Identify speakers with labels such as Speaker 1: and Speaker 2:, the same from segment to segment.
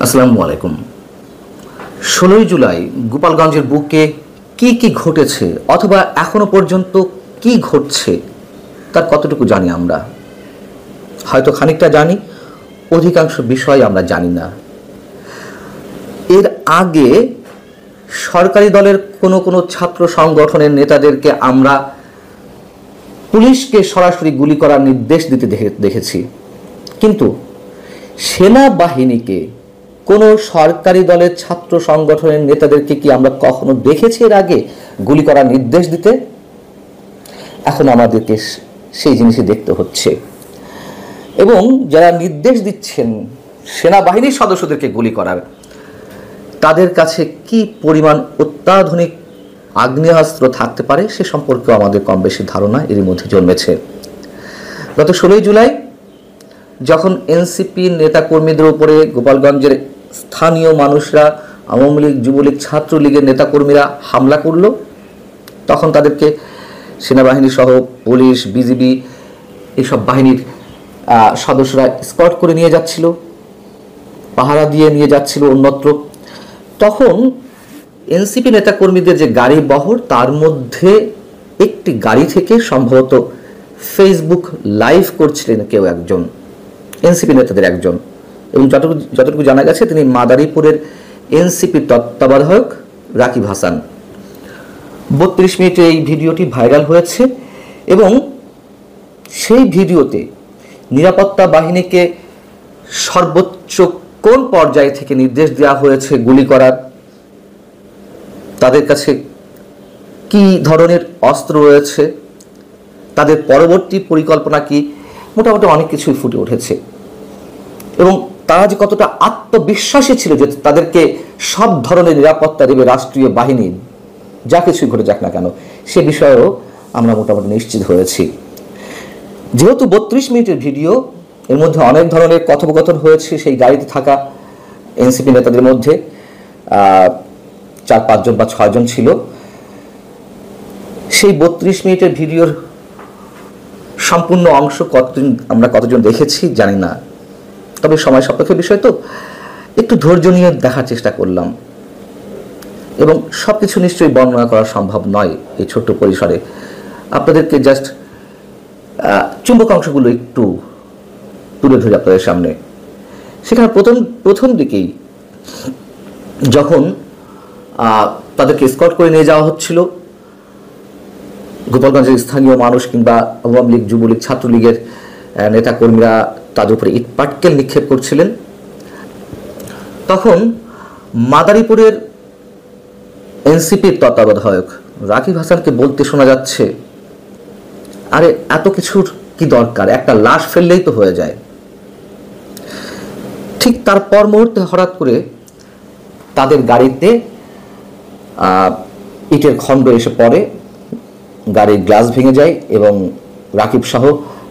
Speaker 1: আসসালামু আলাইকুম। 16ই জুলাই গোপালগঞ্জের বুকে কি ঘটেছে অথবা এখনো পর্যন্ত কি ঘটছে তার কতটুকু জানি আমরা? হয়তো খানিকটা জানি, অধিকাংশ বিষয় আমরা জানি না। এর আগে সরকারি দলের কোনো ছাত্র সংগঠনের নেতাদেরকে আমরা পুলিশকে সরাসরি গুলি করার নির্দেশ দিতে দেখেছি, কিন্তু সেনাবাহিনীকে কোনো সরকারি দলের ছাত্র সংগঠনের নেতাদেরকে কি আমরা কখনো দেখেছি এর আগে গুলি করার নির্দেশ দিতে? এখন আমাদেরকে সেই জিনিসই দেখতে হচ্ছে। এবং যারা নির্দেশ দিচ্ছেন সেনাবাহিনীর সদস্যদেরকে গুলি করার, তাদের কাছে কি পরিমাণ অত্যাধুনিক আগ্নেয়াস্ত্র থাকতে পারে সে সম্পর্কেও আমাদের কম বেশি ধারণা এরই মধ্যে জন্মেছে। গত 16ই জুলাই যখন এনসিপি নেতাকর্মীদের উপরে গোপালগঞ্জের স্থানীয় মানুষরা, আওয়ামী লীগ, যুবলীগ, ছাত্রলীগের নেতাকর্মীরা হামলা করল, তখন তাদেরকে সেনাবাহিনী সহ পুলিশ, বিজিবি এইসব বাহিনীর সদস্যরা স্কট করে নিয়ে যাচ্ছিল, পাহারা দিয়ে নিয়ে যাচ্ছিল অন্যত্র। তখন এনসিপি নেতাকর্মীদের যে গাড়ি বহর, তার মধ্যে একটি গাড়ি থেকে সম্ভবত ফেসবুক লাইভ করছিলেন কেউ একজন, এনসিপি নেতাদের একজন, এবং যতটুকু জানা গেছে তিনি মাদারীপুরের এনসিপি তত্ত্বাবধায়ক রাকিব হাসান। 32 মিনিটে এই ভিডিওটি ভাইরাল হয়েছে এবং সেই ভিডিওতে নিরাপত্তা বাহিনীকে সর্বোচ্চ কোন পর্যায় থেকে নির্দেশ দেওয়া হয়েছে গুলি করার, তাদের কাছে কি ধরনের অস্ত্র রয়েছে, তাদের পরবর্তী পরিকল্পনা কি, মোটামুটি অনেক কিছুই ফুটে উঠেছে। এবং তারা যে কতটা আত্মবিশ্বাসী ছিল যে তাদেরকে সব ধরনের নিরাপত্তা দেবে রাষ্ট্রীয় বাহিনী, যা কিছুই ঘটে যাক না কেন, সে বিষয়েও আমরা মোটামুটি নিশ্চিত হয়েছি। যেহেতু 32 মিনিটের ভিডিও, এর মধ্যে অনেক ধরনের কথোপকথন হয়েছে সেই গাড়িতে থাকা এনসিপি নেতাদের মধ্যে, 4-5 জন বা 6 জন ছিল। সেই 32 মিনিটের ভিডিওর সম্পূর্ণ অংশ আমরা কতজন দেখেছি জানি না, তবে সময় সাপেক্ষ বিষয় তো একটু ধৈর্য নিয়ে দেখার চেষ্টা করলাম। এবং সব কিছু নিশ্চয়ই বর্ণনা করা সম্ভব নয় এই ছোট্ট পরিসরে। আপনাদেরকে জাস্ট চুম্বক অংশগুলো একটু তুলে ধরে আপনাদের সামনে। সেখানে প্রথম দিকেই যখন তাদেরকে স্কট করে নিয়ে যাওয়া হচ্ছিল, গোপালগঞ্জের স্থানীয় মানুষ কিংবা আওয়ামী লীগ, যুবলীগ, ছাত্রলীগের নেতাকর্মীরা তাদের উপরে ইট পাটকেল নিক্ষেপ করছিলেন, তখন মাদারীপুরের এনসিপির তত্ত্বাবধায়ক রাকিব হাসানকে বলতে শোনা যাচ্ছে, আরে এত কিছুর কি দরকার, একটা লাশ ফেললেই তো হয়ে যায়। ঠিক তারপর মুহূর্তে হঠাৎ করে তাদের গাড়িতে ইটের খণ্ড এসে পড়ে, গাড়ির গ্লাস ভেঙে যায় এবং রাকিব সহ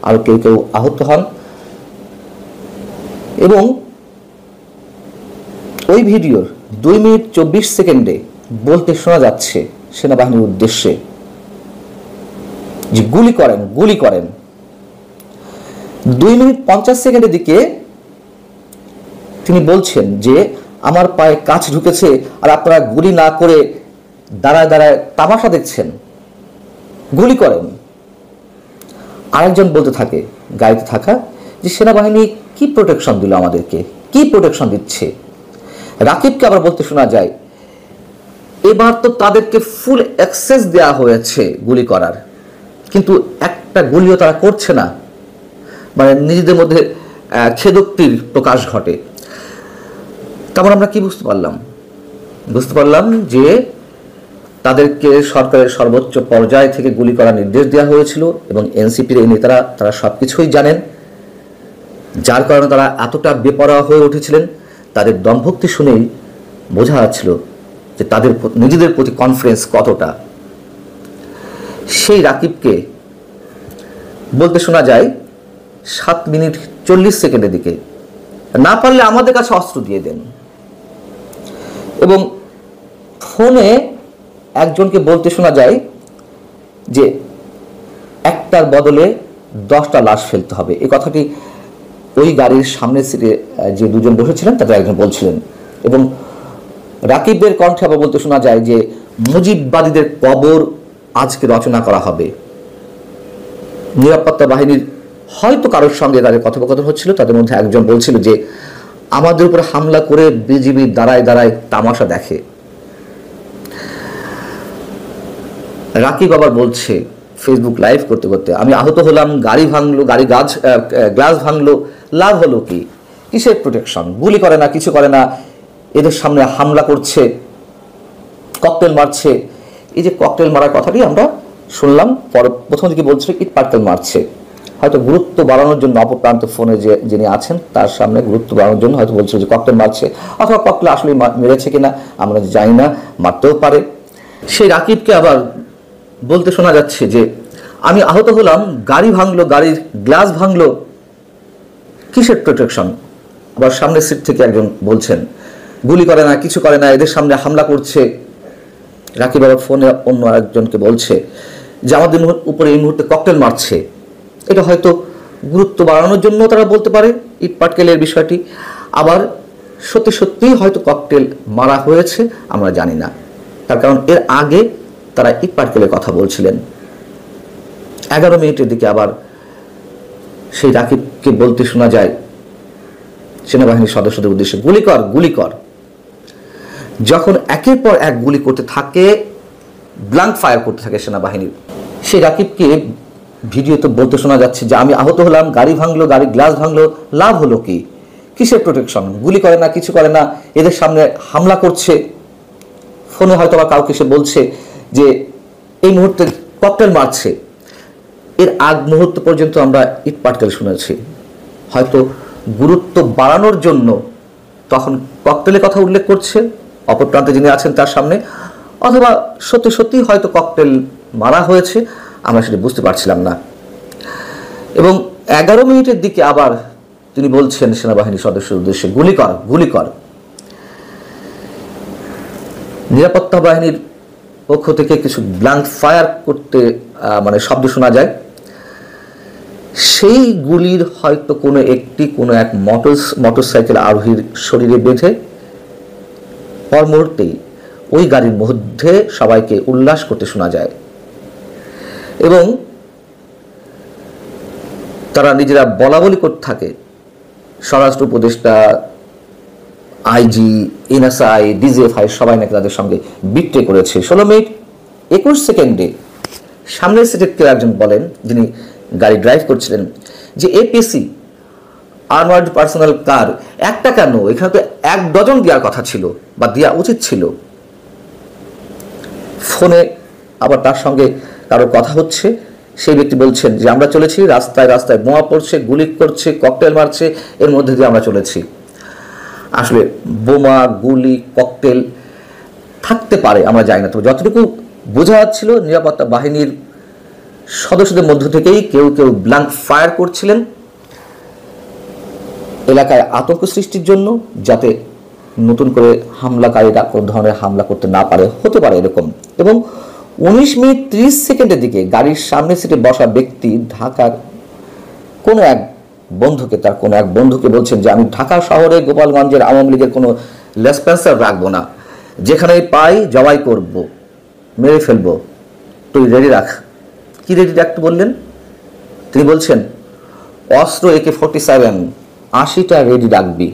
Speaker 1: আরো কেউ আহত হন। এবং ওই ভিডিওর 2 মিনিট 24 সেকেন্ডে বলতে শোনা যাচ্ছে সেনাবাহিনীর উদ্দেশ্যে যে গুলি করেন, গুলি করেন। 2 মিনিট 50 সেকেন্ডের দিকে তিনি বলছেন যে আমার পায়ে কাঁচ ঢুকেছে আর আপনারা গুলি না করে দাঁড়ায় দাঁড়ায় তামাশা দেখছেন, গুলি করেন। আরেকজন বলতে থাকে গাড়িতে থাকা যে সেনাবাহিনী কি প্রোটেকশন দিল আমাদেরকে, কি প্রোটেকশন দিচ্ছে। রাকিবকে আবার বলতে শোনা যায় এবার তো তাদেরকে ফুল অ্যাক্সেস দেওয়া হয়েছে গুলি করার, কিন্তু একটা গুলিও তারা করছে না। মানে নিজেদের মধ্যে খেদোক্তির প্রকাশ ঘটে। তারপর আমরা কি বুঝতে পারলাম যে তাদেরকে সরকারের সর্বোচ্চ পর্যায় থেকে গুলি করার নির্দেশ দেওয়া হয়েছিল এবং এনসিপির এই নেতারা তারা সবকিছুই জানেন, যার কারণে তারা এতটা বেপরোয়া হয়ে উঠেছিলেন। তাদের দম্ভক্তি শুনেই বোঝা যাচ্ছিল যে তাদের নিজেদের প্রতি কনফিডেন্স কতটা। সেই রাকিবকে বলতে শোনা যায় 7 মিনিট 40 সেকেন্ডের দিকে, না পারলে আমাদের কাছে অস্ত্র দিয়ে দেন। এবং ফোনে একজনকে বলতে শোনা যায় যে একটার বদলে 10টা লাশ ফেলতে হবে। এই কথাটি ওই গাড়ির সামনের সিটে যে দুজন বসেছিলেন তাদের একজন বলছিলেন। এবং রাকিবের কণ্ঠে আবার বলতে শোনা যায় যে মুজিববাদীদের কবর আজকে রচনা করা হবে। নিরাপত্তা বাহিনীর হয়তো কারোর সঙ্গে তাদের কথোপকথন হচ্ছিল, তাদের মধ্যে একজন বলছিল যে আমাদের উপর হামলা করে বিজিবি দাঁড়ায় দাঁড়ায় তামাশা দেখে। রাকিব আবার বলছে ফেসবুক লাইভ করতে করতে, আমি আহত হলাম, গাড়ি ভাঙলো, গাড়ি গ্লাস ভাঙলো, লাভ হলো কি? কিসের প্রোটেকশন? গুলি করে না, কিছু করে না, এদের সামনে হামলা করছে, ককটেল মারছে। এই যে ককটেল মারার কথাটি আমরা শুনলাম, প্রথম দিকে বলছিল ইট পাটকেল মারছে, হয়তো গুরুত্ব বাড়ানোর জন্য অপপ্রান্ত ফোনে যিনি আছেন তার সামনে গুরুত্ব বাড়ানোর জন্য হয়তো বলছিল যে ককটেল মারছে, অথবা ককটেল আসলে মেরেছে কিনা আমরা জানি না, মারতেও পারে। সেই রাকিবকে আবার বলতে শোনা যাচ্ছে যে আমি আহত হলাম, গাড়ি ভাঙলো, গাড়ির গ্লাস ভাঙলো, কিসের প্রোটেকশন? আবার সামনের সিট থেকে একজন বলছেন গুলি করে না, কিছু করে না, এদের সামনে হামলা করছে। রাকিব আবার ফোনে অন্য আরেকজনকে বলছে যে আমাদের উপরে এই মুহূর্তে ককটেল মারছে। এটা হয়তো গুরুত্ব বাড়ানোর জন্য তারা বলতে পারে ইট পাটকেলের বিষয়টি, আবার সত্যি সত্যিই হয়তো ককটেল মারা হয়েছে, আমরা জানি না। তার কারণ এর আগে তারা ইট পাটকেলের কথা বলছিলেন। 11 মিনিটের দিকে আবার সেই রাকিবকে বলতে শোনা যায় সেনাবাহিনীর সদস্যদের উদ্দেশ্যে গুলি কর, গুলি কর। যখন একের পর এক গুলি করতে থাকে, ব্ল্যাঙ্ক ফায়ার করতে থাকে সেনাবাহিনীর, সেই রাকিবকে ভিডিওতে বলতে শোনা যাচ্ছে যে আমি আহত হলাম, গাড়ি ভাঙলো, গাড়ি গ্লাস ভাঙলো, লাভ হলো কি? কিসের প্রোটেকশন? গুলি করে না, কিছু করে না, এদের সামনে হামলা করছে। ফোনে হয়তো আবার কাউকে সে বলছে যে এই মুহূর্তে ককটেল মারছে। এর আগ মুহূর্ত পর্যন্ত আমরা ইট পাটকেল শুনেছি, হয়তো গুরুত্ব বাড়ানোর জন্য তখন ককটেলের কথা উল্লেখ করছে অপরপ্রান্তে যিনি আছেন তার সামনে, অথবা সত্যি সত্যি হয়তো ককটেল মারা হয়েছে, আমরা সেটা বুঝতে পারছিলাম না। এবং 11 মিনিটের দিকে আবার তিনি বলছেন সেনাবাহিনীর সদস্যদের উদ্দেশ্যে গুলি কর, গুলি কর। নিরাপত্তা বাহিনীর পক্ষ থেকে কিছু ব্ল্যাঙ্ক ফায়ার করতে শব্দ শোনা যায়। সেই গুলির হয়তো কোনো এক মোটরসাইকেল আরোহীর শরীরে বেঁধে পর মুহূর্তেই ওই গাড়ির মধ্যে সবাইকে উল্লাস করতে শোনা যায় এবং তারা নিজেরা বলা বলি করতে থাকে। স্বরাষ্ট্র উপদেষ্টা, আইজি, এনএসআই, ডিজিএফআই সবাই নাকি তাদের সঙ্গে বিট্রে করেছে। 16 মিনিট 21 সেকেন্ডে সামনের সিটের কেউ একজন বলেন, যিনি গাড়ি ড্রাইভ করছিলেন, যে এপিসি আর্মার্ড পার্সোনাল কার একটা কেন, এখানে তো 1 ডজন দেওয়ার কথা ছিল বা দেওয়া উচিত ছিল। ফোনে আবার তার সঙ্গে কারো কথা হচ্ছে, সেই ব্যক্তি বলছেন যে আমরা চলেছি, রাস্তায় রাস্তায় বোমা পড়ছে, গুলি করছে, ককটেল মারছে, এর মধ্যে দিয়ে আমরা চলেছি। আসলে বোমা, গুলি, ককটেল থাকতে পারে, আমরা জানি না। তবে যতটুকু বোঝা যাচ্ছিল নিরাপত্তা বাহিনীর সদস্যদের মধ্য থেকেই কেউ কেউ ব্ল্যাঙ্ক ফায়ার করছিলেন এলাকায় আতঙ্ক সৃষ্টির জন্য, যাতে নতুন করে হামলাকারীরা কোন ধরনের হামলা করতে না পারে, হতে পারে এরকম। এবং 19 মিনিট 30 সেকেন্ডের দিকে গাড়ির সামনের সিটে বসা ব্যক্তি ঢাকার কোনো এক বন্ধুকে বলছেন যে আমি ঢাকা শহরে গোপালগঞ্জের আওয়ামী লীগের কোনো লেসপেন্সার রাখবো না, যেখানেই পাই জবাই করব, মেরে ফেলবো, তুই রেডি রাখ। কি রেডি রাখতে বললেন? তিনি বলছেন অস্ত্র AK-47 80টা রেডি রাখবি,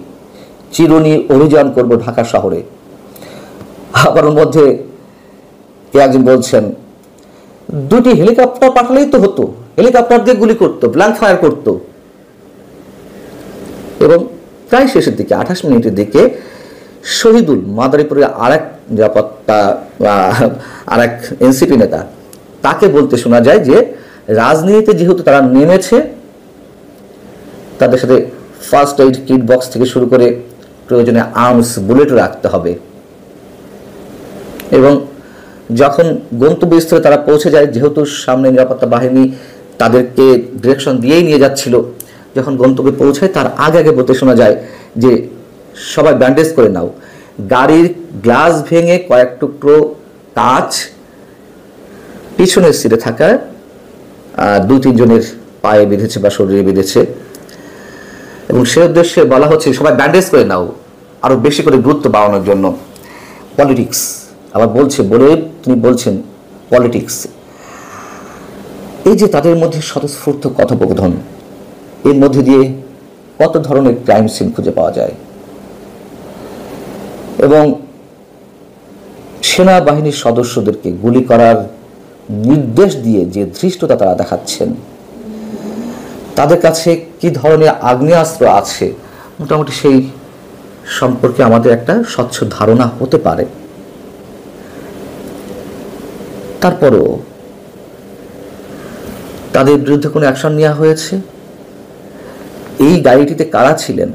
Speaker 1: চিরুনি অভিযান করব ঢাকা শহরে। আবার মধ্যে কে একজন বলছেন 2টি হেলিকপ্টার পাঠালেই তো হতো, হেলিকপ্টার দিয়ে গুলি করতো, ব্ল্যাঙ্ক ফায়ার করতো। এবং প্রায় শেষের দিকে 28 মিনিটের দিকে শহীদুল, মাদারীপুরের আরেক এনসিপি নেতা, তাকে বলতে শোনা যায় যে রাজনীতিতে যেহেতু তারা নেমেছে, তাদের সাথে ফার্স্ট এইড কিট বক্স থেকে শুরু করে প্রয়োজনে আর্মস, বুলেট রাখতে হবে। এবং যখন গন্তব্যস্থলে তারা পৌঁছে যায়, যেহেতু সামনে নিরাপত্তা বাহিনী তাদেরকে ডিরেকশন দিয়েই নিয়ে যাচ্ছিল, যখন গন্তব্যে পৌঁছায় তার আগে বলতে শোনা যায় যে সবাই ব্যান্ডেজ করে নাও। গাড়ির গ্লাস ভেঙে কয়েক টুকরো কাঁচ পিছনের সিটে থাকা 2-3 জনের পায়ে বেঁধেছে বা শরীরে বেঁধেছে। এবং সে উদ্দেশ্যে বলা হচ্ছে সবাই ব্যান্ডেজ করে নাও, আরো বেশি করে গুরুত্ব বাড়ানোর জন্য। পলিটিক্স আবার বলে তিনি বলছেন পলিটিক্স। এই যে তাদের মধ্যে স্বতঃস্ফূর্ত কথোপকথন, এর মধ্যে দিয়ে কত ধরনের ক্রাইম সিন খুঁজে পাওয়া যায়। এবং সেনাবাহিনীর সদস্যদেরকে গুলি করার নির্দেশ দিয়ে যে ধৃষ্টতা তারা দেখাচ্ছেন, তাদের কাছে কি ধরনের আগ্নেয়াস্ত্র আছে মোটামুটি সেই সম্পর্কে আমাদের একটা স্বচ্ছ ধারণা হতে পারে। তারপরও তাদের বিরুদ্ধে কোনো অ্যাকশন নেওয়া হয়েছে? এই গাড়িটিতে কারা ছিলেন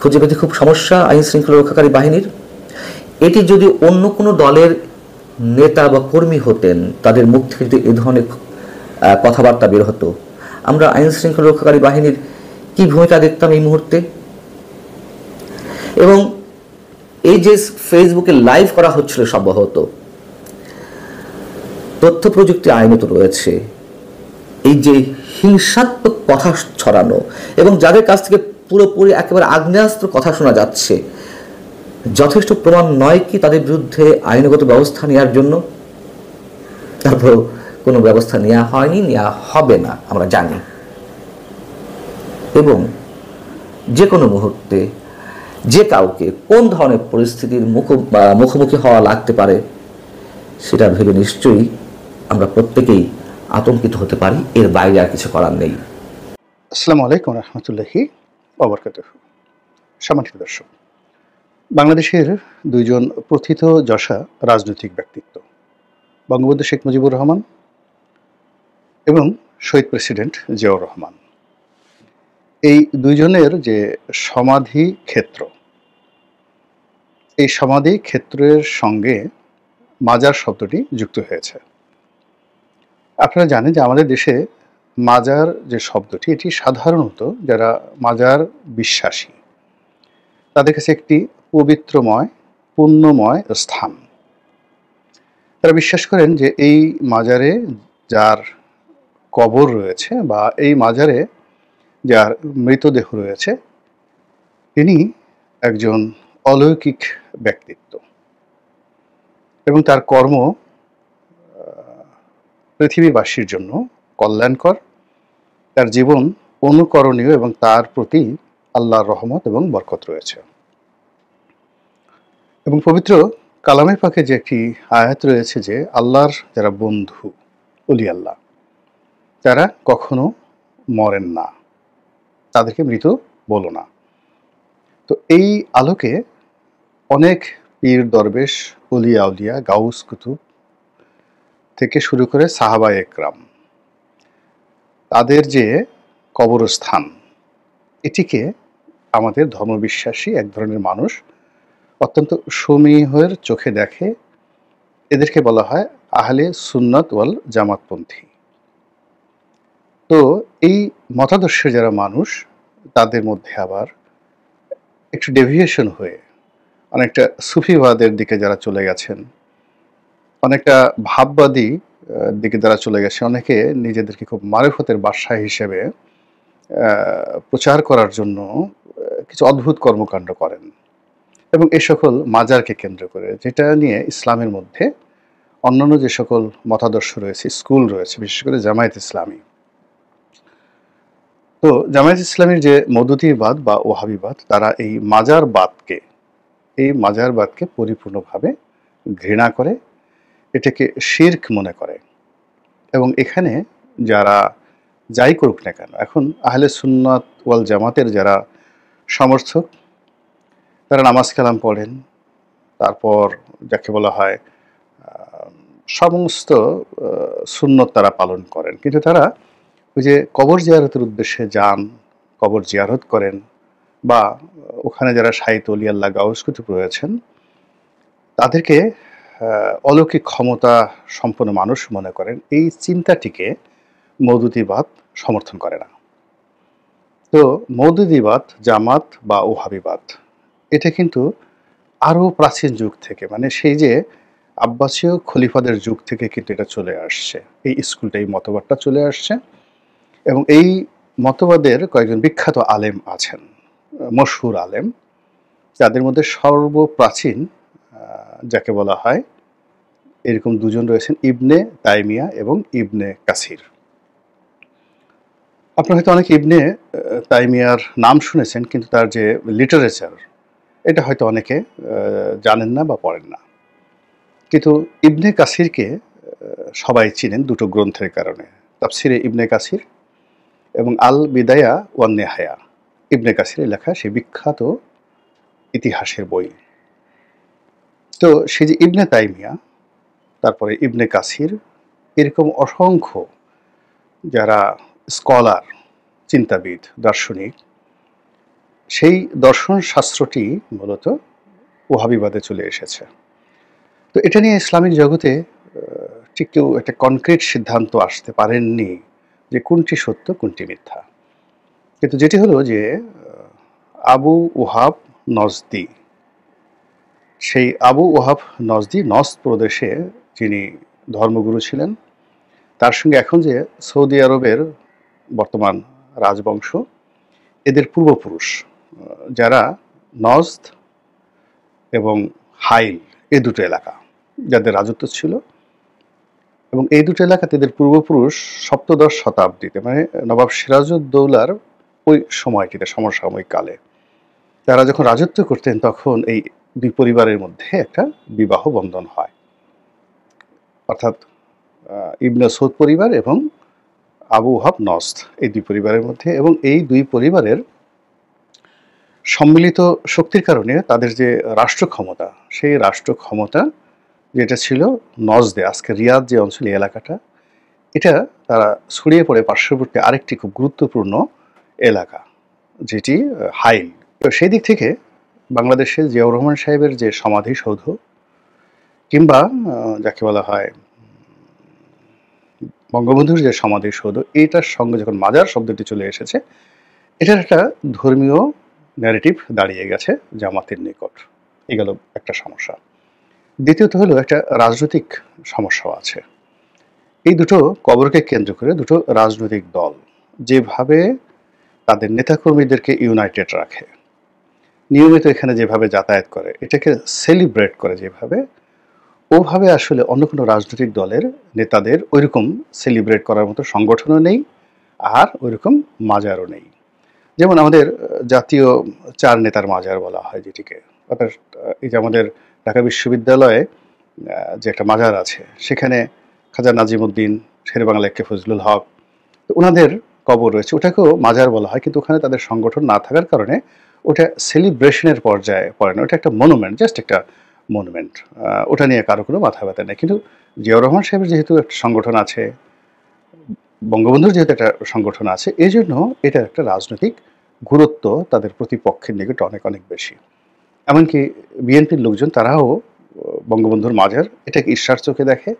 Speaker 1: খুঁজে পেতে খুব সমস্যা আইন শৃঙ্খলা রক্ষাকারী বাহিনীর। এটি যদি অন্য কোনো দলের নেতা বা কর্মী হতেন, তাদের মুখ থেকে যদি এ ধরনের কথাবার্তা বের হতো, আমরা আইন শৃঙ্খলা রক্ষাকারী বাহিনীর কি ভূমিকা দেখতাম এই মুহূর্তে। এবং এই যে ফেসবুকে লাইভ করা হচ্ছিল, সম্ভবত তথ্য প্রযুক্তি আইনে তো রয়েছে এই যে হিংসাত্মক কথা ছড়ানো, এবং যাদের কাছ থেকে পুরোপুরি একেবারে আগ্নেয়াস্ত্র কথা শোনা যাচ্ছে, যথেষ্ট প্রমাণ নয় কি তাদের বিরুদ্ধে আইনগত ব্যবস্থা নেওয়ার জন্য? তারপর কোনো ব্যবস্থা নেওয়া হয়নি, নেওয়া হবে না আমরা জানি। এবং যে কোনো মুহূর্তে যে কাউকে কোন ধরনের পরিস্থিতির মুখোমুখি হওয়া লাগতে পারে সেটা ভেবে নিশ্চয়ই আমরা প্রত্যেকেই আতঙ্কিত হতে পারি। এর বাইরে আর কিছু করার নেই।
Speaker 2: আসসালামু আলাইকুম রহমতুল্লাহি ওয়া বারাকাতুহু। সম্মানিত দর্শক, বাংলাদেশের দুইজন প্রথিতযশা রাজনৈতিক ব্যক্তিত্ব, বঙ্গবন্ধু শেখ মুজিবুর রহমান এবং শহীদ প্রেসিডেন্ট জিয়াউর রহমান, এই দুইজনের যে সমাধি ক্ষেত্র, এই সমাধি ক্ষেত্রের সঙ্গে মাজার শব্দটি যুক্ত হয়েছে। আপনারা জানেন যে আমাদের দেশে মাজার যে শব্দটি, এটি সাধারণত যারা মাজার বিশ্বাসী তাদের কাছে একটি পবিত্রময়, পুণ্যময় স্থান। তারা বিশ্বাস করেন যে এই মাজারে যার কবর রয়েছে বা এই মাজারে যার মৃতদেহ রয়েছে, তিনি একজন অলৌকিক ব্যক্তিত্ব এবং তার কর্ম পৃথিবীবাসীর জন্য কল্যাণকর, তার জীবন অনুকরণীয় এবং তার প্রতি আল্লাহর রহমত এবং বরকত রয়েছে। এবং পবিত্র কালামে পাকে যে একটি আয়াত রয়েছে যে আল্লাহর যারা বন্ধু, ওলি আল্লাহ, তারা কখনো মরেন না, তাদেরকে মৃত বলো না। তো এই আলোকে অনেক পীর দরবেশ, ওলিয়া উলিয়া, গাউস কুতুব থেকে শুরু করে সাহাবায়ে একরাম, তাদের যে কবরস্থান, এটিকে আমাদের ধর্মবিশ্বাসী এক ধরনের মানুষ অত্যন্ত সমীহের চোখে দেখে। এদেরকে বলা হয় আহলে সুন্নাত ওয়াল জামাতপন্থী। তো এই মতাদর্শের যারা মানুষ, তাদের মধ্যে আবার একটু ডেভিয়েশন হয়ে অনেকটা সুফিবাদের দিকে যারা চলে গেছেন, অনেকটা ভাববাদী দিকে যারা চলে গেছে, অনেকে নিজেদেরকে খুব মারিফতের বাদশা হিসেবে প্রচার করার জন্য কিছু অদ্ভুত কর্মকাণ্ড করেন। এবং এই সকল মাজারকে কেন্দ্র করে, যেটা নিয়ে ইসলামের মধ্যে অন্যান্য যে সকল মতাদর্শ রয়েছে, স্কুল রয়েছে, বিশেষ করে জামায়াত ইসলামী। তো জামায়াত ইসলামীর যে মওদুদিবাদ বা ওহাবিবাদ, তারা এই মাজারবাদকে পরিপূর্ণভাবে ঘৃণা করে, এটাকে শিরক মনে করে। এবং এখানে যারা যাই করুক না কেন, এখন আহলে সুন্নাত ওয়াল জামাতের যারা সমর্থক, তারা নামাজ কালাম পড়েন, তারপর যাকে বলা হয় সমস্ত সুন্নত তারা পালন করেন, কিন্তু তারা ওই যে কবর জিয়ারতের উদ্দেশ্যে যান, কবর জিয়ারত করেন, বা ওখানে যারা শাহিদ ওলি আল্লাহ গাউস কুতুব রয়েছেন, তাদেরকে অলৌকিক ক্ষমতা সম্পন্ন মানুষ মনে করেন। এই চিন্তাটিকে মওদুদিবাদ সমর্থন করে না। তো মওদুদিবাদ, জামাত বা ওহাবিবাদ, এটা কিন্তু আরও প্রাচীন যুগ থেকে, মানে সেই যে আব্বাসীয় খলিফাদের যুগ থেকে কিন্তু এটা চলে আসছে, এই স্কুলটা, এই মতবাদটা চলে আসছে। এবং এই মতবাদের কয়েকজন বিখ্যাত আলেম আছেন, মশহুর আলেম, যাদের মধ্যে সর্বপ্রাচীন যাকে বলা হয়, এরকম দুজন রয়েছেন, ইবনে তাইমিয়া এবং ইবনে কাসির। আপনারা হয়তো অনেকে ইবনে তাইমিয়ার নাম শুনেছেন, কিন্তু তার যে লিটারেচার, এটা হয়তো অনেকে জানেন না বা পড়েন না। কিন্তু ইবনে কাসিরকে সবাই চিনেন দুটো গ্রন্থের কারণে, তাফসিরে ইবনে কাসির এবং আল বিদায়া ওয়ান নেহায়া, ইবনে কাসিরের লেখা সেই বিখ্যাত ইতিহাসের বই। তো সেই যে ইবনে তাইমিয়া, তারপরে ইবনে কাসির, এরকম অসংখ্য যারা স্কলার, চিন্তাবিদ, দার্শনিক, সেই দর্শন শাস্ত্রটি মূলত ওহাবিবাদে চলে এসেছে। তো এটা নিয়ে ইসলামিক জগতে ঠিক কেউ একটা কনক্রিট সিদ্ধান্ত আসতে পারেননি যে কোনটি সত্য কোনটি মিথ্যা। কিন্তু যেটি হলো যে আবু ওহাব নজদি, সেই আবু ওহাব নজদি নজদ প্রদেশে যিনি ধর্মগুরু ছিলেন, তার সঙ্গে এখন যে সৌদি আরবের বর্তমান রাজবংশ, এদের পূর্বপুরুষ যারা নজদ এবং হাইল, এই দুটো এলাকা যাদের রাজত্ব ছিল, এবং এই দুটো এলাকাতে এদের পূর্বপুরুষ সপ্তদশ শতাব্দীতে, মানে নবাব সিরাজউদ্দৌলার ওই সময়টিতে, সমসাময়িক কালে তারা যখন রাজত্ব করতেন, তখন এই দুই পরিবারের মধ্যে একটা বিবাহ বন্ধন হয়, অর্থাৎ ইবনে সৌদ পরিবার এবং আবু ওহাব নজদ, এই দুই পরিবারের মধ্যে। এবং এই দুই পরিবারের সম্মিলিত শক্তির কারণে তাদের যে রাষ্ট্র ক্ষমতা, সেই রাষ্ট্র ক্ষমতা যেটা ছিল নজদে, আজকে রিয়াদ যে অঞ্চল, এই এলাকাটা, এটা তারা ছড়িয়ে পড়ে পার্শ্ববর্তী আরেকটি খুব গুরুত্বপূর্ণ এলাকা, যেটি হাইল। তো সেই দিক থেকে বাংলাদেশে জিয়াউর রহমান সাহেবের যে সমাধিসৌধ, কিংবা যাকে বলা হয় বঙ্গবন্ধুর যে সমাধিসৌধ, এইটার সঙ্গে যখন মাজার শব্দটি চলে এসেছে, এটার একটা ধর্মীয় ন্যারেটিভ দাঁড়িয়ে গেছে জামাতের নিকট। এই গেল একটা সমস্যা। দ্বিতীয়ত হলো একটা রাজনৈতিক সমস্যাও আছে। এই দুটো কবরকে কেন্দ্র করে দুটো রাজনৈতিক দল যেভাবে তাদের নেতাকর্মীদেরকে ইউনাইটেড রাখে, নিয়মিত এখানে যেভাবে যাতায়াত করে, এটাকে সেলিব্রেট করে যেভাবে, ওভাবে আসলে অন্য কোনো রাজনৈতিক দলের নেতাদের ওইরকম সেলিব্রেট করার মতো সংগঠনও নেই, আর ওইরকম মাজারও নেই। যেমন আমাদের জাতীয় চার নেতার মাজার বলা হয় যেটিকে, অর্থাৎ এই যে আমাদের ঢাকা বিশ্ববিদ্যালয়ে যে একটা মাজার আছে, সেখানে খাজা নাজিমুদ্দিন, শেরেবাংলা একে ফজলুল হক, তো ওনাদের কবর রয়েছে, ওটাকেও মাজার বলা হয়। কিন্তু ওখানে তাদের সংগঠন না থাকার কারণে ওটা সেলিব্রেশনের পর্যায়ে পড়ে না, ওটা একটা মনুমেন্ট, জাস্ট একটা মনুমেন্ট, ওটা নিয়ে কারো কোনো মাথা ব্যথা নেই। কিন্তু জিয়াউর রহমান সাহেবের যেহেতু একটা সংগঠন আছে, বঙ্গবন্ধুর যেহেতু একটা সংগঠন আছে, এই জন্য এটা একটা রাজনৈতিক গুরুত্ব তাদের প্রতিপক্ষের নিকট অনেক অনেক বেশি। এমনকি বিএনপির লোকজন তারাও বঙ্গবন্ধুর মাজার এটাকে ঈর্ষার চোখে দেখে,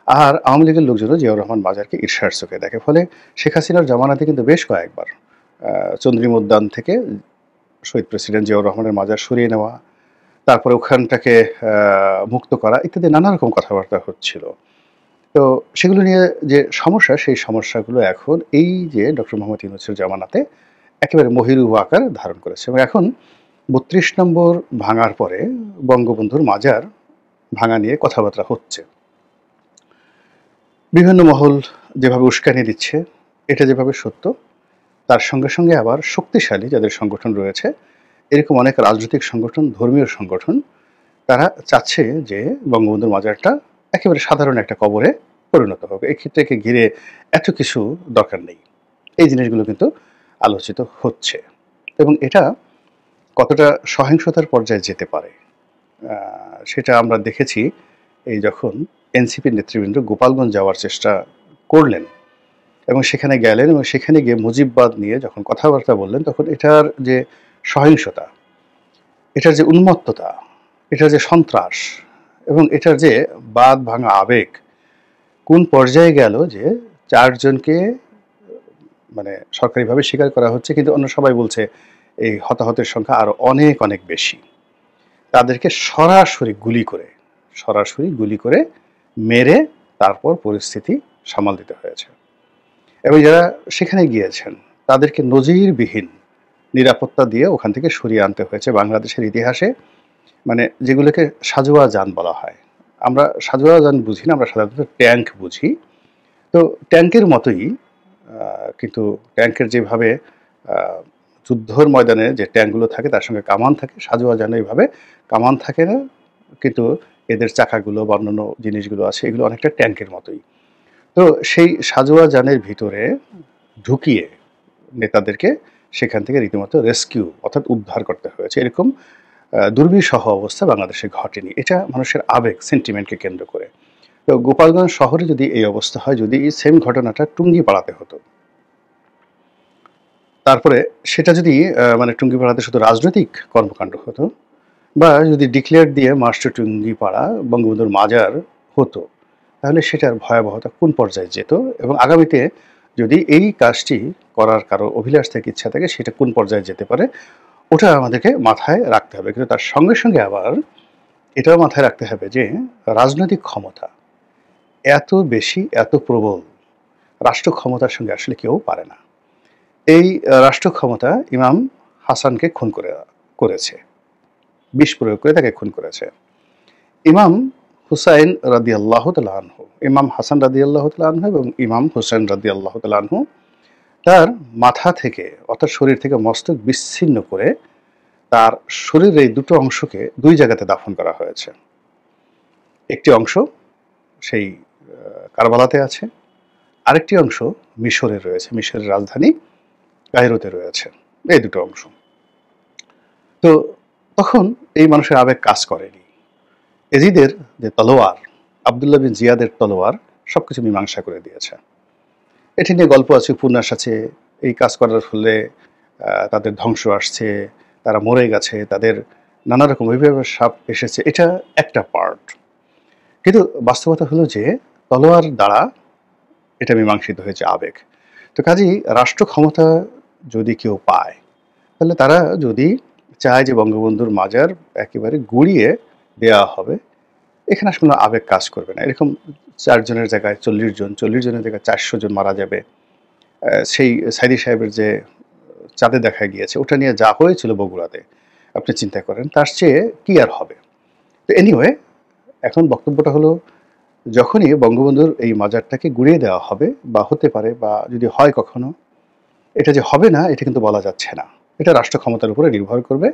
Speaker 2: আর আওয়ামী লীগের লোকজনও জিয়াউর রহমান মাজারকে ঈর্ষার চোখে দেখে। ফলে শেখ হাসিনার জামানাতে কিন্তু বেশ কয়েকবার চন্দ্রিমা উদ্যান থেকে শহীদ প্রেসিডেন্ট জিয়াউর রহমানের মাজার সরিয়ে নেওয়া, তারপরে ওখানটাকে মুক্ত করা ইত্যাদি নানা রকম কথাবার্তা হচ্ছিল। তো সেগুলো নিয়ে যে সমস্যা, সেই সমস্যাগুলো এখন এই যে ডক্টর মোহাম্মদ ইউনূসের জামানাতে একেবারে মহিরুহ আকার ধারণ করেছে। এবং এখন ৩২ নম্বর ভাঙার পরে বঙ্গবন্ধুর মাজার ভাঙা নিয়ে কথাবার্তা হচ্ছে। বিভিন্ন মহল যেভাবে উস্কানি দিচ্ছে, এটা যেভাবে সত্য, তার সঙ্গে সঙ্গে আবার শক্তিশালী যাদের সংগঠন রয়েছে, এরকম অনেক রাজনৈতিক সংগঠন, ধর্মীয় সংগঠন, তারা চাচ্ছে যে বঙ্গবন্ধুর মাজারটা একেবারে সাধারণ একটা কবরে পরিণত হবে। এক্ষেত্রে একে ঘিরে এত কিছু দরকার নেই। এই জিনিসগুলো কিন্তু আলোচিত হচ্ছে, এবং এটা কতটা সহিংসতার পর্যায়ে যেতে পারে সেটা আমরা দেখেছি। এই যখন এনসিপির নেতৃবৃন্দ গোপালগঞ্জ যাওয়ার চেষ্টা করলেন এবং সেখানে গেলেন, এবং সেখানে গিয়ে মুজিববাদ নিয়ে যখন কথাবার্তা বললেন, তখন এটার যে সহিংসতা, এটার যে উন্মত্ততা, এটার যে সন্ত্রাস, এবং এটার যে বাদ ভাঙা আবেগ কোন পর্যায়ে গেল যে 4 জনকে মানে সরকারিভাবে স্বীকার করা হচ্ছে, কিন্তু অন্য সবাই বলছে এই হতাহতের সংখ্যা আরো অনেক অনেক বেশি। তাদেরকে সরাসরি গুলি করে মেরে তারপর পরিস্থিতি সামাল দিতে হয়েছে। এবং যারা সেখানে গিয়েছেন তাদেরকে নজিরবিহীন নিরাপত্তা দিয়ে ওখান থেকে সরিয়ে আনতে হয়েছে বাংলাদেশের ইতিহাসে। মানে যেগুলোকে সাজোয়া যান বলা হয়, আমরা সাজোয়া যান বুঝি না, আমরা সাধারণত ট্যাঙ্ক বুঝি। তো ট্যাঙ্কের মতোই কিন্তু ট্যাঙ্কের যেভাবে যুদ্ধর ময়দানে যে ট্যাঙ্কগুলো থাকে তার সঙ্গে কামান থাকে, সাজোয়া যানে এইভাবে কামান থাকে না, কিন্তু এদের চাকাগুলো বা অন্যান্য জিনিসগুলো আছে, এগুলো অনেকটা ট্যাঙ্কের মতোই। তো সেই সাজোয়া যানের ভিতরে ঢুকিয়ে নেতাদেরকে সেখান থেকে রীতিমতো রেস্কিউ অর্থাৎ উদ্ধার করতে হয়েছে। এরকম দুর্বিষহ অবস্থা বাংলাদেশে ঘটেনি। এটা মানুষের আবেগ, সেন্টিমেন্টকে কেন্দ্র করে। তো গোপালগঞ্জ শহরে যদি এই অবস্থা হয়, যদি এই সেম ঘটনাটা টুঙ্গিপাড়াতে হতো, তারপরে সেটা যদি মানে টুঙ্গিপাড়াতে শুধু রাজনৈতিক কর্মকাণ্ড হতো, বা যদি ডিক্লেয়ার দিয়ে মাস্টার টুঙ্গিপাড়া বঙ্গবন্ধুর মাজার হতো, তাহলে সেটার ভয়াবহতা কোন পর্যায়ে যেত, এবং আগামীতে যদি এই কাজটি করার কারো অভিলাষ থেকে, ইচ্ছা থেকে, সেটা কোন পর্যায়ে যেতে পারে, ওটা আমাদেরকে মাথায় রাখতে হবে। কিন্তু তার সঙ্গে সঙ্গে আবার এটাও মাথায় রাখতে হবে যে রাজনৈতিক ক্ষমতা এত বেশি, এত প্রবল রাষ্ট্র ক্ষমতার সঙ্গে আসলে কেউ পারে না। এই রাষ্ট্র ক্ষমতা ইমাম হাসানকে খুন করেছে, বিষ প্রয়োগ করে তাকে খুন করেছে। ইমাম হুসাইন রাদিয়াল্লাহু তাআলা আনহু, ইমাম হাসান রাদিয়াল্লাহু তাআলা আনহু এবং ইমাম হুসাইন রাদিয়াল্লাহু তাআলা আনহু, তার মাথা থেকে অর্থাৎ শরীর থেকে মস্তক বিচ্ছিন্ন করে তার শরীরের এই দুটো অংশকে দুই জায়গাতে দাফন করা হয়েছে। একটি অংশ সেই কারবালাতে আছে, আরেকটি অংশ মিশরে রয়েছে, মিশরের রাজধানী কায়রোতে রয়েছে। এই দুটো অংশ। তো তখন এই মানুষের আবেগ কাজ করেনি। এজিদের যে তলোয়ার, আবদুল্লাহ বিন জিয়াদের তলোয়ার সবকিছু মীমাংসা করে দিয়েছে। এটি নিয়ে গল্প আছে, উপন্যাস আছে। এই কাজ করার ফলে তাদের ধ্বংস আসছে, তারা মরে গেছে, তাদের নানা রকম অভিভাবক সাপ এসেছে, এটা একটা পার্ট। কিন্তু বাস্তবতা হলো যে তলোয়ার দ্বারা এটা মীমাংসিত হয়েছে আবেগ। তো কাজেই রাষ্ট্র ক্ষমতা যদি কেউ পায়, তাহলে তারা যদি চায় যে বঙ্গবন্ধুর মাজার একেবারে গুড়িয়ে দেওয়া হবে, এখানে আসলে আবেগ কাজ করবে না। এরকম 4 জনের জায়গায় 40 জন, 40 জনের জায়গায় 400 জন মারা যাবে। সেই সাইদি সাহেবের যে চাঁদে দেখা গিয়েছে, ওটা নিয়ে যা হয়েছিল বগুড়াতে, আপনি চিন্তা করেন, তার চেয়ে কি আর হবে। তো এনিওয়ে, এখন বক্তব্যটা হলো, যখনই বঙ্গবন্ধুর এই মাজারটাকে গুড়িয়ে দেওয়া হবে, বা হতে পারে, বা যদি হয় কখনো, এটা যে হবে না এটা কিন্তু বলা যাচ্ছে না। এটা রাষ্ট্র ক্ষমতার উপরে নির্ভর করবে।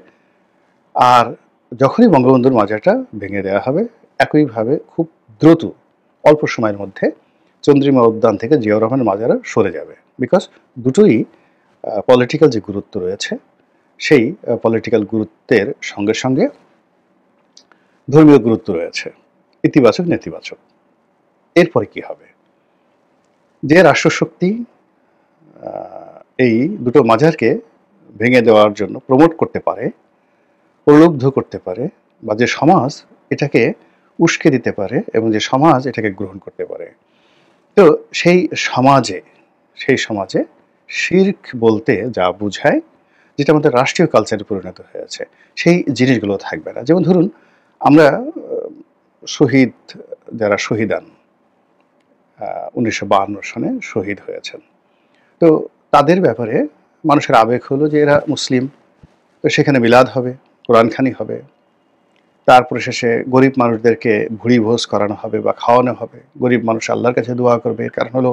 Speaker 2: আর যখনই বঙ্গবন্ধুর মাজারটা ভেঙে দেওয়া হবে, একইভাবে খুব দ্রুত অল্প সময়ের মধ্যে চন্দ্রিমা উদ্যান থেকে জিয়াউর রহমানের মাজারও সরে যাবে। বিকজ দুটোই পলিটিক্যাল যে গুরুত্ব রয়েছে, সেই পলিটিক্যাল গুরুত্বের সঙ্গে সঙ্গে ধর্মীয় গুরুত্ব রয়েছে, ইতিবাচক নেতিবাচক। এরপরে কি হবে? যে রাষ্ট্রশক্তি এই দুটো মাজারকে ভেঙে দেওয়ার জন্য প্রমোট করতে পারে, প্রলুব্ধ করতে পারে, বা যে সমাজ এটাকে উস্কে দিতে পারে এবং যে সমাজ এটাকে গ্রহণ করতে পারে, তো সেই সমাজে শিরক বলতে যা বোঝায়, যেটা আমাদের রাষ্ট্রীয় কালচারে পরিণত হয়েছে, সেই জিনিসগুলো থাকবে না। যেমন ধরুন, আমরা শহীদ যারা শহীদান 1952 সনে শহীদ হয়েছেন, তো তাদের ব্যাপারে মানুষের আবেগ হলো যে এরা মুসলিম, তো সেখানে মিলাদ হবে, কোরআনখানি হবে, তারপরে শেষে গরিব মানুষদেরকে ভুড়ি ভোজ করানো হবে বা খাওয়ানো হবে। গরিব মানুষ আল্লাহর কাছে দোয়া করবে। এর কারণ হলো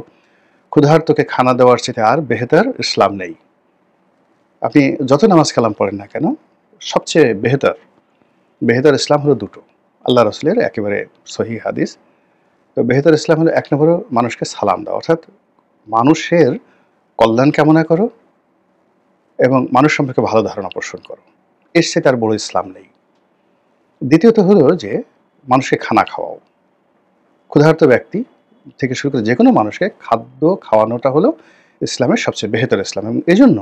Speaker 2: ক্ষুধার্তকে খানা দেওয়ার চেয়ে আর বেহতর ইসলাম নেই। আপনি যত নামাজ কালাম পড়েন না কেন, সবচেয়ে বেহতর ইসলাম হলো দুটো, আল্লাহ রসুলের একেবারে সহিহ হাদিস। তো বেহতর ইসলাম হলো 1 নম্বর মানুষকে সালাম দাও, অর্থাৎ মানুষের কল্যাণ কামনা করো এবং মানুষ সম্পর্কে ভালো ধারণা পোষণ করো। এর চেয়ে তার বড় ইসলাম নেই। দ্বিতীয়ত হলো যে মানুষকে খানা খাওয়াও। ক্ষুধার্ত ব্যক্তি থেকে শুরু করে যে কোনো মানুষকে খাদ্য খাওয়ানোটা হলো ইসলামের সবচেয়ে বেহতর ইসলাম। এবং এই জন্য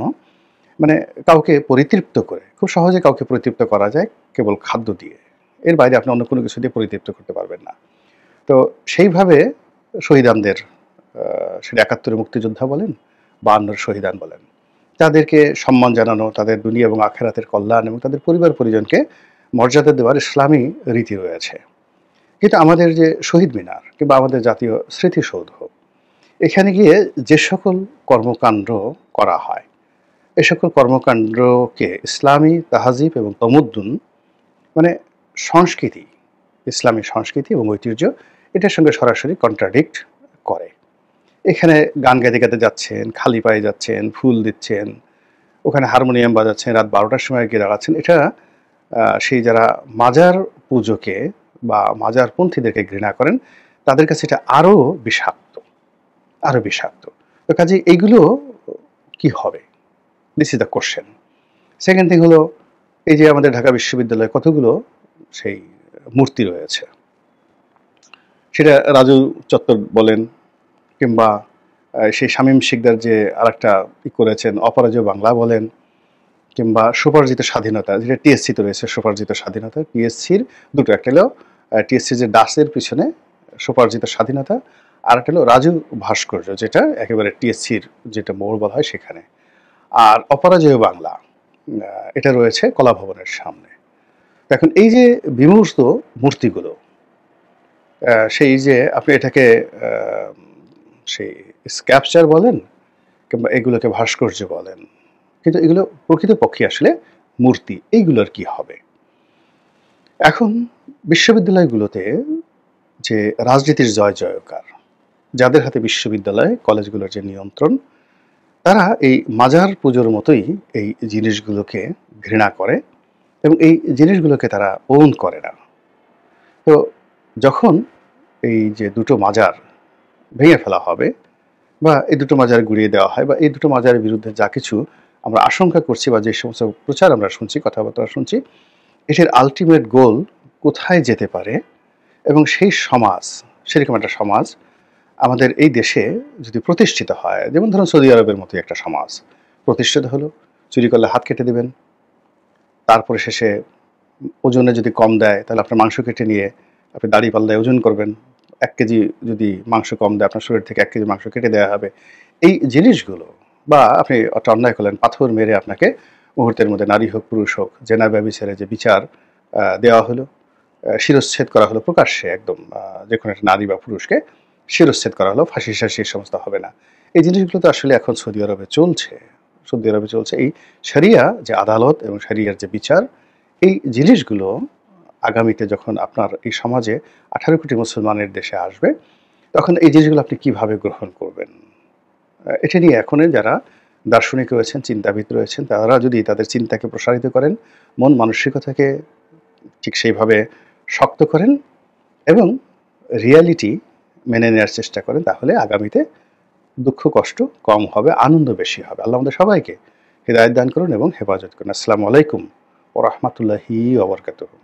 Speaker 2: মানে কাউকে পরিতৃপ্ত করে, খুব সহজে কাউকে পরিতৃপ্ত করা যায় কেবল খাদ্য দিয়ে। এর বাইরে আপনি অন্য কোনো কিছু দিয়ে পরিতৃপ্ত করতে পারবেন না। তো সেইভাবে শহীদানদের, সেটা 71 মুক্তিযোদ্ধা বলেন, 52 শহীদান বলেন, তাদেরকে সম্মান জানানো, তাদের দুনিয়া এবং আখেরাতের কল্যাণ এবং তাদের পরিবার পরিজনকে মর্যাদা দেওয়ার ইসলামী রীতি রয়েছে। কিন্তু আমাদের যে শহীদ মিনার কিংবা আমাদের জাতীয় স্মৃতিসৌধ, এখানে গিয়ে যে সকল কর্মকাণ্ড করা হয়, এ সকল কর্মকাণ্ডকে ইসলামী তাহাজিব এবং তমদ্দুন মানে সংস্কৃতি, ইসলামী সংস্কৃতি এবং ঐতিহ্য এটার সঙ্গে সরাসরি কন্ট্রাডিক্ট করে। এখানে গান গাইতে গাইতে যাচ্ছেন, খালি পায়ে যাচ্ছেন, ফুল দিচ্ছেন, ওখানে হারমোনিয়াম বাজাচ্ছেন, রাত 12টার সময় গিয়ে দাঁড়াচ্ছেন। এটা সেই যারা মাজার পুজোকে বা মাজারপন্থীদেরকে ঘৃণা করেন তাদের কাছে এটা আরও বিষাক্ত, আরও বিষাক্ত। তো কাজে এইগুলো কি হবে? This is the question. Second thing হলো, এই যে আমাদের ঢাকা বিশ্ববিদ্যালয়ে কতগুলো সেই মূর্তি রয়েছে, সেটা রাজু চত্বর বলেন কিংবা সেই শামীম শিকদার যে আরেকটা করেছেন অপরাজেয় বাংলা বলেন, কিংবা স্বোপার্জিত স্বাধীনতা, যেটা টিএসসিতে রয়েছে স্বোপার্জিত স্বাধীনতা, টিএসসির দুটো, একটা হলো টিএসসির যে ডাসের পিছনে স্বোপার্জিত স্বাধীনতা, আর একটা হলো রাজু ভাস্কর্য, যেটা একেবারে টিএসসির যেটা মোড় বলা হয় সেখানে। আর অপরাজেয় বাংলা এটা রয়েছে কলাভবনের সামনে। এখন এই যে বিমূর্ত মূর্তিগুলো, সেই যে আপনি এটাকে সেই স্ক্যাপচার বলেন কিংবা এগুলোকে ভাস্কর্য বলেন, কিন্তু এগুলো প্রকৃতপক্ষে আসলে মূর্তি। এইগুলোর কি হবে? এখন বিশ্ববিদ্যালয়গুলোতে যে রাজনীতির জয় জয়কার, যাদের হাতে বিশ্ববিদ্যালয় কলেজগুলোর যে নিয়ন্ত্রণ, তারা এই মাজার পুজোর মতোই এই জিনিসগুলোকে ঘৃণা করে এবং এই জিনিসগুলোকে তারা ওন করে না। তো যখন এই যে দুটো মাজার ভেঙে ফেলা হবে বা এই দুটো মাজার গুড়িয়ে দেওয়া হয় বা এই দুটো মাজারের বিরুদ্ধে যা কিছু আমরা আশঙ্কা করছি বা যে সমস্ত প্রচার আমরা শুনছি, কথাবার্তা শুনছি, এটির আলটিমেট গোল কোথায় যেতে পারে এবং সেই সমাজ, সেরকম একটা সমাজ আমাদের এই দেশে যদি প্রতিষ্ঠিত হয়, যেমন ধরুন সৌদি আরবের মতো একটা সমাজ প্রতিষ্ঠিত হলো, চুরি করলে হাত কেটে দেবেন, তারপরে শেষে ওজনে যদি কম দেয় তাহলে আপনার মাংস কেটে নিয়ে আপনি দাড়ি পাল্লায় ওজন করবেন, 1 কেজি যদি মাংস কম দেয় আপনার শরীর থেকে 1 কেজি মাংস কেটে দেওয়া হবে। এই জিনিসগুলো, বা আপনি একটা অন্যায় করলেন, পাথর মেরে আপনাকে মুহূর্তের মধ্যে নারী হোক পুরুষ হোক জেনা ব্যভিচারে যে বিচার দেওয়া হলো, শিরশ্ছেদ করা হলো প্রকাশ্যে, একদম যে কোনো একটা নারী বা পুরুষকে শিরশ্ছেদ করা হলো, ফাঁসি শাসি এই সমস্ত হবে না। এই জিনিসগুলো তো আসলে এখন সৌদি আরবে চলছে। সৌদি আরবে চলছে এই শরিয়া যে আদালত এবং শরিয়ার যে বিচার, এই জিনিসগুলো আগামীতে যখন আপনার এই সমাজে 18 কোটি মুসলমানের দেশে আসবে, তখন এই জিনিসগুলো আপনি কিভাবে গ্রহণ করবেন? এটা নিয়ে এখনের যারা দার্শনিক রয়েছেন, চিন্তাবিদ রয়েছেন, তারা যদি তাদের চিন্তাকে প্রসারিত করেন, মন মানসিকতাকে ঠিক সেইভাবে শক্ত করেন এবং রিয়ালিটি মেনে নেওয়ার চেষ্টা করেন, তাহলে আগামীতে দুঃখ কষ্ট কম হবে, আনন্দ বেশি হবে। আল্লাহ আমাদের সবাইকে হিদায়াত দান করুন এবং হেফাজত করুন। আসসালামু আলাইকুম ওয়া রাহমাতুল্লাহি ওয়া বারাকাতুহু।